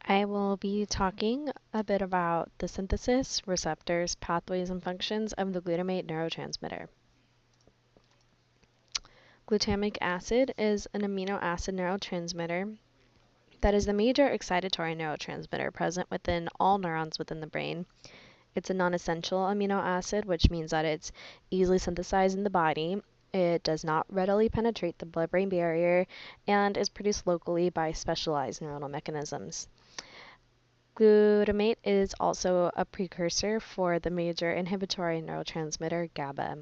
I will be talking a bit about the synthesis, receptors, pathways, and functions of the glutamate neurotransmitter. Glutamic acid is an amino acid neurotransmitter that is the major excitatory neurotransmitter present within all neurons within the brain. It's a non-essential amino acid, which means that it's easily synthesized in the body. It does not readily penetrate the blood-brain barrier and is produced locally by specialized neuronal mechanisms. Glutamate is also a precursor for the major inhibitory neurotransmitter GABA.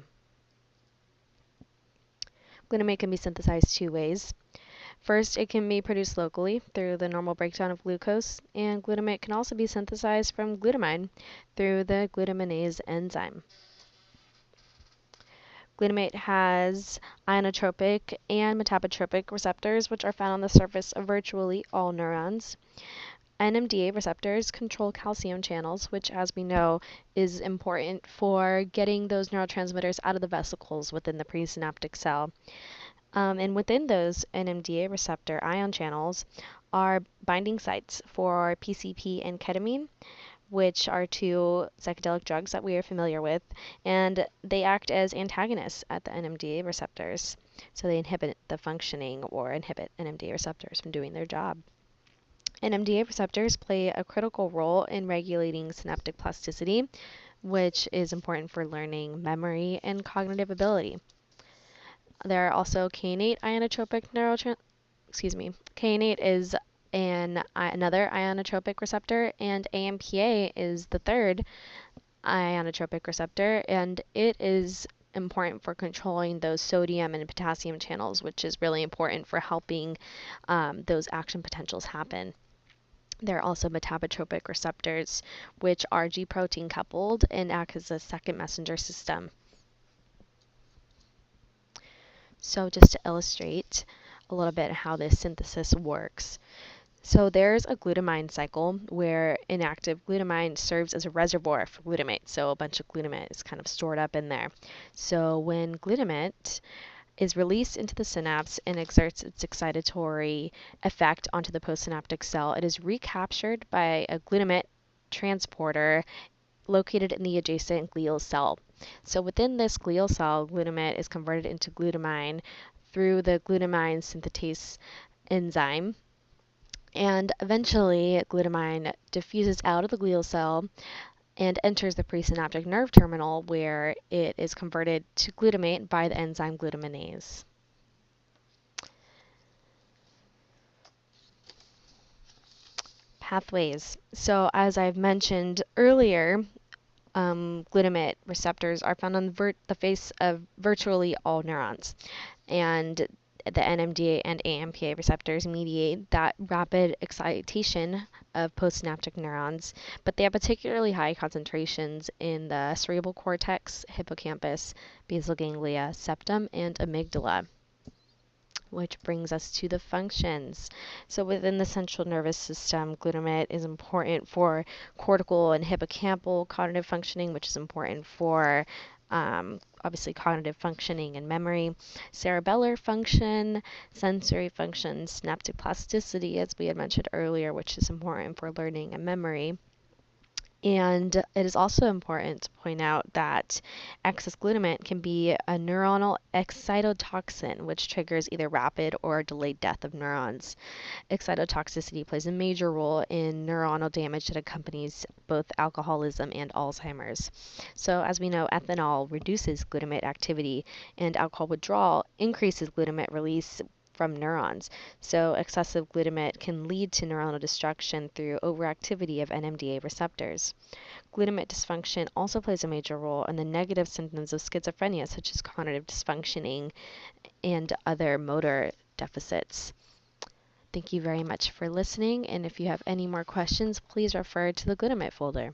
Glutamate can be synthesized two ways. First, it can be produced locally through the normal breakdown of glucose, and glutamate can also be synthesized from glutamine through the glutaminase enzyme. Glutamate has ionotropic and metabotropic receptors, which are found on the surface of virtually all neurons. NMDA receptors control calcium channels, which, as we know, is important for getting those neurotransmitters out of the vesicles within the presynaptic cell. And within those NMDA receptor ion channels are binding sites for PCP and ketamine, which are two psychedelic drugs that we are familiar with, and they act as antagonists at the NMDA receptors. So they inhibit the functioning or inhibit NMDA receptors from doing their job. NMDA receptors play a critical role in regulating synaptic plasticity, which is important for learning, memory, and cognitive ability. There are also kainate ionotropic kainate is another ionotropic receptor, and AMPA is the third ionotropic receptor, and it is important for controlling those sodium and potassium channels, which is really important for helping those action potentials happen. There are also metabotropic receptors, which are G protein coupled and act as a second messenger system. So just to illustrate a little bit how this synthesis works. So there's a glutamine cycle where inactive glutamine serves as a reservoir for glutamate. So a bunch of glutamate is kind of stored up in there. So when glutamate is released into the synapse and exerts its excitatory effect onto the postsynaptic cell, it is recaptured by a glutamate transporter located in the adjacent glial cell. So within this glial cell, glutamate is converted into glutamine through the glutamine synthetase enzyme. And eventually, glutamine diffuses out of the glial cell and enters the presynaptic nerve terminal, where it is converted to glutamate by the enzyme glutaminase. Pathways. So as I've mentioned earlier, glutamate receptors are found on the face of virtually all neurons, and the NMDA and AMPA receptors mediate that rapid excitation of postsynaptic neurons, but they have particularly high concentrations in the cerebral cortex, hippocampus, basal ganglia, septum, and amygdala. Which brings us to the functions. So within the central nervous system, glutamate is important for cortical and hippocampal cognitive functioning, which is important for obviously cognitive functioning and memory, cerebellar function, sensory function, synaptic plasticity, as we had mentioned earlier, which is important for learning and memory. And it is also important to point out that excess glutamate can be a neuronal excitotoxin, which triggers either rapid or delayed death of neurons. Excitotoxicity plays a major role in neuronal damage that accompanies both alcoholism and Alzheimer's. So, as we know, ethanol reduces glutamate activity, and alcohol withdrawal increases glutamate release from neurons. So excessive glutamate can lead to neuronal destruction through overactivity of NMDA receptors. Glutamate dysfunction also plays a major role in the negative symptoms of schizophrenia, such as cognitive dysfunctioning and other motor deficits. Thank you very much for listening, and if you have any more questions, please refer to the glutamate folder.